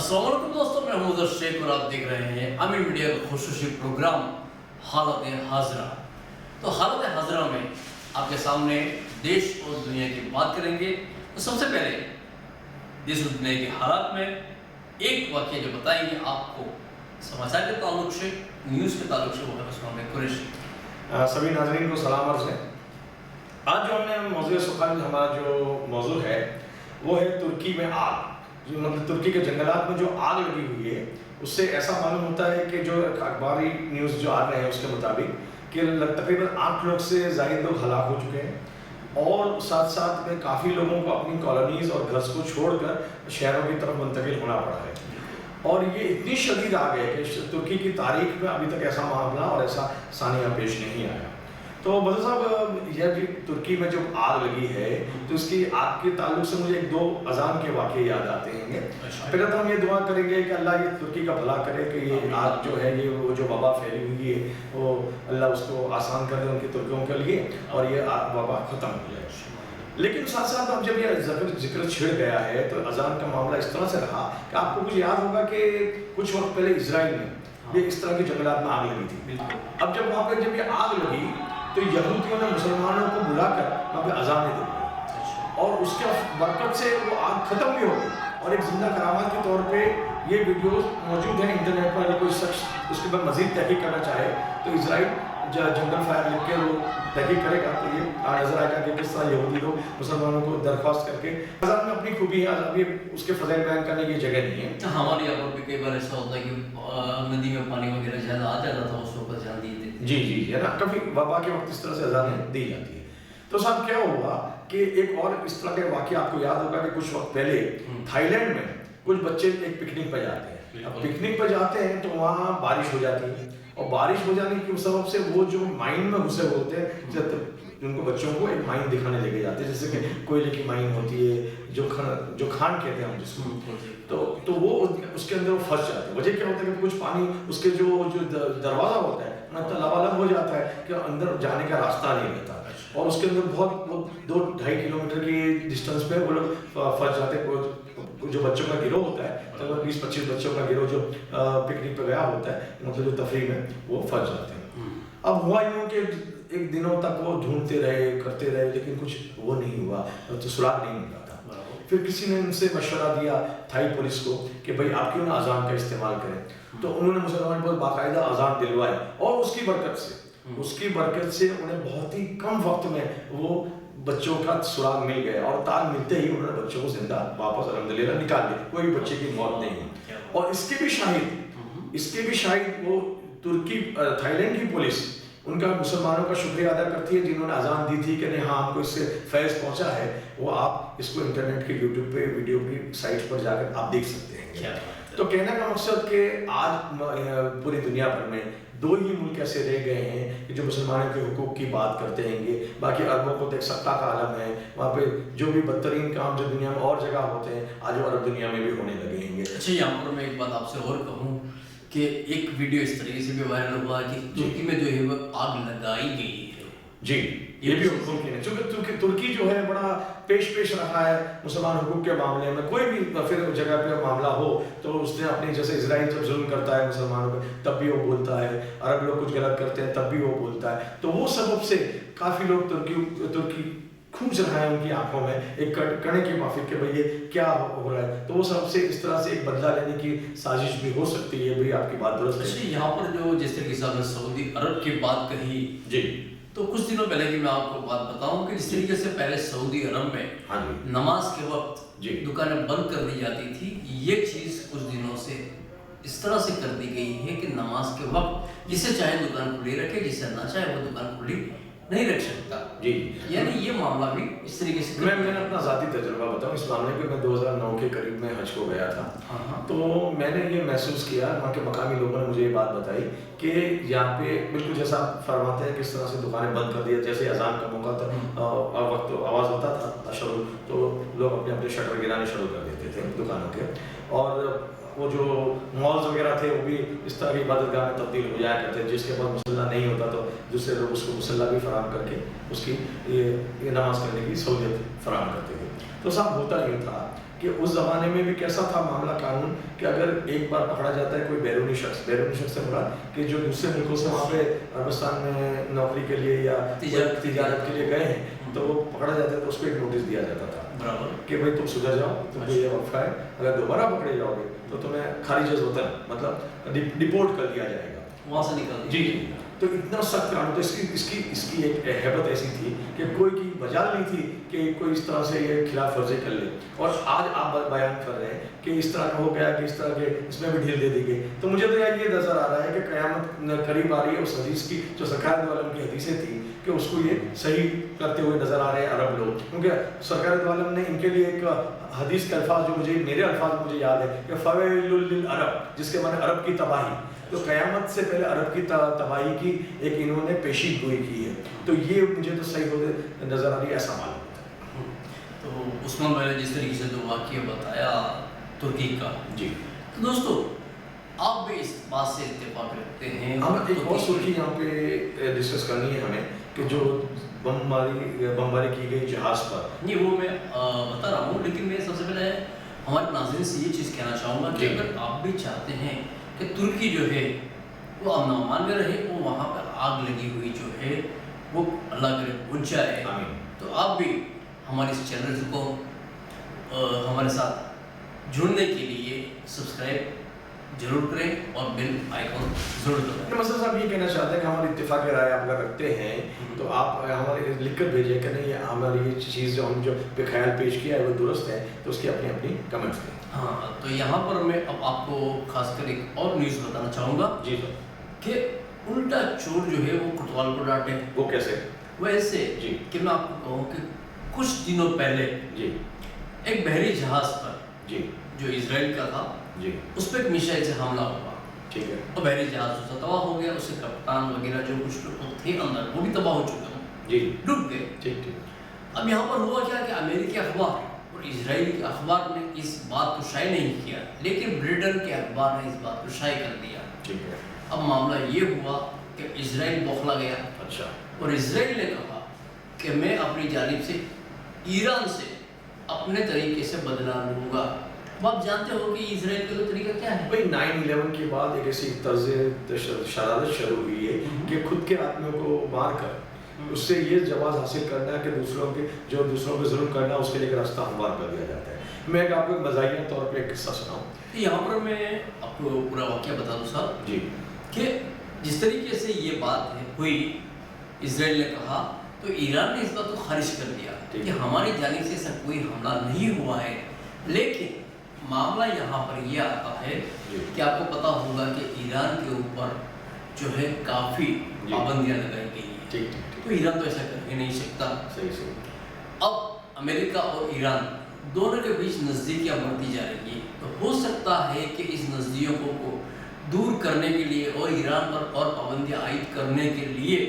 अस्सलाम वालेकुम दोस्तों, मैं हूं शेख और आप देख रहे हैं आमिर मीडिया का खुसूसी प्रोग्राम हालत हाजरा। तो हालत हाजरा में आपके सामने देश और दुनिया की बात करेंगे। तो सबसे पहले देश और दुनिया के हालात में एक वाक़या जो बताएंगे आपको समाचार के ताल्लुक से, न्यूज़ के ताल्लुक से, वो है उसमें कुरैशी। सभी नाज़रीन को सलाम अर्ज़ है। आज जो हमने मौज़ूए सुख़न हमारा जो मौजू है वो है तुर्की में आग। जो मतलब तुर्की के जंगलात में जो आग लगी हुई है, उससे ऐसा मालूम होता है कि जो अखबारी न्यूज़ जो आ रहे हैं उसके मुताबिक कि तकरीबन 8 लोग से ज़ायद लोग हलाक हो चुके हैं और साथ साथ में काफ़ी लोगों को अपनी कॉलोनीज़ और घर को छोड़कर शहरों की तरफ मुंतकिल होना पड़ा है। और ये इतनी शदीद आग है कि तुर्की की तारीख में अभी तक ऐसा मामला और ऐसा सानिया पेश नहीं आया। तो बदर साहब, यह भी तुर्की में जो आग लगी है तो इसकी आग के ताल्लुक से मुझे 1-2 अजान के वाक़े याद आते हैं। पहले तो हम ये दुआ करेंगे कि अल्लाह ये तुर्की का भला करे कि ये आग जो है, ये वो जो वबा फैली हुई है वो अल्लाह उसको आसान कर दे उनकी तुर्कियों के लिए और ये वबा ख़त्म हो जाए। लेकिन साथ साथ अब जब ये जिक्र छिड़ गया है तो अजान का मामला इस तरह से रहा कि आपको कुछ याद होगा कि कुछ वक्त पहले इजराइल में ये इस तरह के जंगलात में आग लगी थी। अब जब वहाँ पर जब ये आग लगी तो यहूदियों ने मुसलमानों को बुलाकर वहाँ पे अज़ानें दी और उसके बरकत से वो आग ख़त्म भी हो गई। और एक जिंदा करामात के तौर पे ये वीडियोस मौजूद हैं इंटरनेट पर। अगर कोई शख्स उसके बाद मज़ीद तहकीक करना चाहे तो इजराइल जंगल फायर लिख के वो तहकीक करेगा तो ये नज़र आएगा कि किस तरह यहूदी लोग मुसलमानों को दरख्वास्त करके अज़ान में अपनी खूबी है। अभी उसके फ़ज़ाइल बयान करने की जगह नहीं है। हमारे यहाँ पर भी कई बार ऐसा होता है कि नदी में पानी वगैरह ज़्यादा आ जाता था, उसके ऊपर ध्यान दिए थे। जी है ना, कभी वबा के वक्त इस तरह से अज़ानें दी जाती है। तो साहब क्या हुआ कि एक और इस तरह के वाक़या आपको याद होगा कि कुछ वक्त पहले थाईलैंड में कुछ बच्चे एक पिकनिक पर जाते हैं। अब पिकनिक पर जाते हैं तो वहाँ बारिश हो जाती है और बारिश हो जाने की सबब से वो जो माइन में घुसे होते हैं, जब उनको बच्चों को एक माइन दिखाने लेके जाते हैं, जैसे कि कोयले की माइन होती है जो खान कहते हैं हम जिसको, तो वो उसके अंदर वो फंस जाते हैं। वजह क्या होता है कि कुछ पानी उसके जो दरवाज़ा होता है ना इतना लबालब हो जाता है कि अंदर जाने का रास्ता नहीं रहता और उसके अंदर बहुत 2-2.5 किलोमीटर की डिस्टेंस पे वो लोग फंस जाते हैं। जो बच्चों का गिरोह होता है तकरीबन 20-25 बच्चों का गिरोह जो पिकनिक पे गया होता है, मतलब जो तफरीह में, वो फंस जाते हैं। अब हुआ यूँ कि एक दिनों तक वो ढूंढते रहे, करते रहे, लेकिन कुछ वो नहीं हुआ, तो सुराग नहीं मिला था। फिर किसी ने उनसे मशवरा दिया थाई पुलिस को कि भाई आप क्यों ना अजान का इस्तेमाल करें। तो उन्होंने मुसलमान पर बाकायदा अजान दिलवाए और उसकी बरकत से उन्हें बहुत ही कम वक्त में वो बच्चों का सुराग मिल गया और तार मिलते ही उन्होंने बच्चों को जिंदा वापस अल्हम्दुलिल्लाह निकाल दिया। कोई भी बच्चे की मौत नहीं हुई। और इसके भी शाहिद वो तुर्की थाईलैंड की पुलिस उनका मुसलमानों का शुक्रिया अदा करती है जिन्होंने अजान दी थी कि नहीं हाँ हमको इससे फैज़ पहुंचा है। वो आप इसको इंटरनेट के यूट्यूब पे वीडियो की साइट पर जाकर आप देख सकते हैं। तो कहने का मकसद कि आज पूरी दुनिया भर में 2 ही मुल्क ऐसे रह गए हैं कि जो मुसलमानों के हुकूक की बात करते हैं। बाकी अरबों को तो एक सत्ता का आलम है, वहाँ पे जो भी बदतरीन काम जो दुनिया में और जगह होते हैं आज वो अरब दुनिया में भी होने लगे हैं। अच्छा, यहाँ पर मैं एक बात आपसे और कहूँ कि एक वीडियो इस तरीके से भी वायरल हुआ कि तुर्की में जो है वो आग लगाई गई है। जी, ये भी मुमकिन है क्योंकि तुर्की जो है बड़ा पेश रहा है मुसलमान हुकूक के मामले में। कोई भी फिर जगह पे मामला हो तो उसने अपनी, जैसे इजराइल जब जुल्म करता है मुसलमानों पे तब भी वो बोलता है, अरब लोग कुछ गलत करते हैं तब भी वो बोलता है। तो वो सबब से काफ़ी लोग तुर्की खूंच रहा है उनकी आंखों में एक कणे की माफिक के भाई ये क्या हो रहा है। तो वो सबसे इस तरह से एक बदला लेने की साजिश भी हो सकती है। भाई आपकी बात दुरुस्त है। यहाँ पर जो जिस तरीके से आपने सऊदी अरब की बात कही जी, तो कुछ दिनों पहले की मैं आपको बात बताऊं कि जिस तरीके से पहले सऊदी अरब में नमाज के वक्त दुकानें बंद कर दी जाती थी, ये चीज़ कुछ दिनों से इस तरह से कर दी गई है कि नमाज के वक्त जिसे चाहे दुकान खुली रखे, जिसे ना चाहे वो दुकान खुली नहीं रख सकता। जी, यानी ये मामला भी इस तरीके से। मैंने अपना ज़ाती तजुर्बा बताऊं इस मामले पे। मैं 2009 के करीब में हज को गया था। तो मैंने ये महसूस किया, वहाँ के मकामी लोगों ने मुझे ये बात बताई कि यहाँ पे बिल्कुल जैसा फरमाते हैं किस तरह से दुकानें बंद कर दी। जैसे अजान का मौका था वक्त आवाज़ होता था शुरू, तो लोग अपने अपने शटर गिराने शुरू कर देते थे दुकानों के। और वो जो मॉल्स वगैरह थे वो भी इस तरह की इबादतगाह में तब्दील हो जाया करते हैं, जिसके बाद मुसल्ला नहीं होता तो दूसरे लोग उसको मुसल्ला भी फराहम करके उसकी ये नमाज करने की सहूलियत फराहम करते थे। तो साहब होता ये था कि उस ज़माने में भी कैसा था मामला कानून कि अगर एक बार पकड़ा जाता है कोई बैरूनी शख्स से मुराद कि जो दूसरे मुल्कों से वहाँ पे अरबस्तान में नौकरी के लिए या तिजारत के लिए गए हैं, तो वो पकड़ा जाता है तो उसको एक नोटिस दिया जाता था बराबर कि भाई तुम सुधर जाओ, तुमको ये वक्फा है, अगर दोबारा पकड़े जाओगे तो तुम्हें खारिज वतन मतलब डिपोर्ट कर दिया जाएगा, वहाँ से निकल जी। तो इतना सख्त कानून, तो इसकी एक हैबत ऐसी थी कि कोई की मजाल नहीं थी कि कोई इस तरह से ये खिलाफ वर्जी कर ले। और आज आप बयान कर रहे हैं कि इस तरह का हो गया कि इस तरह के इसमें भी ढील दे दी गई, तो मुझे तो यार ये नज़र आ रहा है कि क़यामत करीब आ रही है उस हदीस की जो सरकार दो आलम की हदीसें थी कि उसको ये सही करते हुए नज़र आ रहे हैं अरब लोग, क्योंकि सरकार दो आलम ने इनके लिए एक हदीस के अल्फाज जो मेरे अल्फाज मुझे याद है कि फ़वैलुल लिल अरब, जिसके माने अरब की तबाही, तो क़यामत से पहले अरब की तबाही की एक इन्होंने पेशी गोई की है, तो ये मुझे तो सही होते नज़र आ रही है, ऐसा मालूम होता है। तो उस्मान भाई ने जिस तरीके से जो वाक़या बताया तुर्की का, जी, तो दोस्तों आप भी इस बात से इत्तेफाक रखते हैं। हम एक और सुर्खी यहाँ पे डिस्कस करनी है हमें कि जो बमबारी की गई जहाज़ पर, नहीं वो मैं बता रहा हूँ, लेकिन मैं सबसे पहले हमारे नाज़रीन से ये चीज़ कहना चाहूँगा कि अगर आप भी चाहते हैं कि तुर्की जो है वो अमन अमान में रहे, वो वहाँ पर आग लगी हुई जो है वो अल्लाह करे बुझ जाए, तो आप भी हमारे इस चैनल को हमारे साथ जुड़ने के लिए सब्सक्राइब जरूर करें और बेल आइकॉन जरूर दबाएं। मसला साहब ये कहना चाहते हैं कि हमारी इत्तेफाक राय आप अगर रखते हैं तो आप हमारे लिख कर भेजिए कि नहीं हमारी ये चीज़ जो हम जो ख्याल पेश किया है वो दुरुस्त है, तो उसकी अपनी अपनी कमेंट्स दें। हाँ, तो यहाँ पर मैं अब आपको खासकर एक और न्यूज़ बताना चाहूँगा जी सर, कि उल्टा चोर जो है वो कोतवाल को डांटे। वो कैसे? वैसे जी, कि मैं आपको कहूँ कि कुछ दिनों पहले जी, एक बहरी जहाज़ पर जी, जो इजराइल का था, जी, उस पर एक मिसाइल से हमला हुआ, ठीक है, और बहरी जहाज़ उसका तबाह हो गया, उसके कप्तान वगैरह जो कुछ लोग थे अंदर वो भी तबाह हो चुके हैं, जी, डूब गए। ठीक ठीक, अब यहाँ पर हुआ क्या कि अमेरिकी अखबार और इजरायली के अखबार ने इस बात को शाये नहीं किया, लेकिन ब्रिटेन के अखबार ने इस बात को शाये कर दिया। ठीक है, अब मामला ये हुआ कि इजराइल बौखला गया, अच्छा, और इजराइल ने कहा कि मैं अपनी जानिब से ईरान से अपने तरीके से बदला लूँगा। अब आप जानते हो कि इजराइल का तो तरीका क्या है भाई 9/11 के बाद एक ऐसी तर्ज शरारत शुरू हुई है कि खुद के आदमियों को मार कर उससे ये जवाब हासिल करना है कि दूसरों पे जुल्म करना, उसके लिए रास्ता हमवार कर दिया जाता है। मैं आपको एक मज़ाहिया तौर पे एक किस्सा सुनाऊँ। तो यहाँ पर मैं आपको पूरा वाक़या बता दूँ साहब जी, कि जिस तरीके से ये बात हुई, इजराइल ने कहा तो ईरान ने इस बात को खारिज कर दिया कि हमारी जानिब से ऐसा कोई हमला नहीं हुआ है, लेकिन मामला यहाँ पर ये आता है कि आपको पता होगा कि ईरान के ऊपर जो है काफ़ी पाबंदियाँ लगाई गई हैं, ठीक ठीक, तो ईरान तो ऐसा कर ही नहीं सकता। सही सही, अब अमेरिका और ईरान दोनों के बीच नज़दीकियाँ बढ़ती जा रही है, तो हो सकता है कि इस नज़दीकियों को दूर करने के लिए और ईरान पर और पाबंदियाँ आयद करने के लिए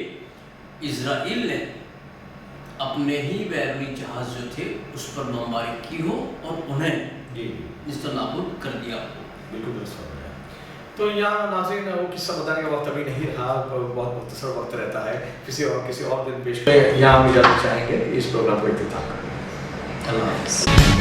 इजराइल ने अपने ही बैरूनी जहाज़ जो थे उस पर बमबारी की हो और उन्हें जी, निस्तनाबूद कर दिया हो। बिल्कुल दुरुस्त हो गया। तो यहाँ नाज़रीन वो किस्सा बताने का वक्त अभी नहीं रहा, बहुत मुख्तसर वक्त रहता है, किसी और दिन पेश यहाँ हम इजाज़त चाहेंगे इस प्रोग्राम को इख्तिताम करने। अल्लाह हाफ़िज़।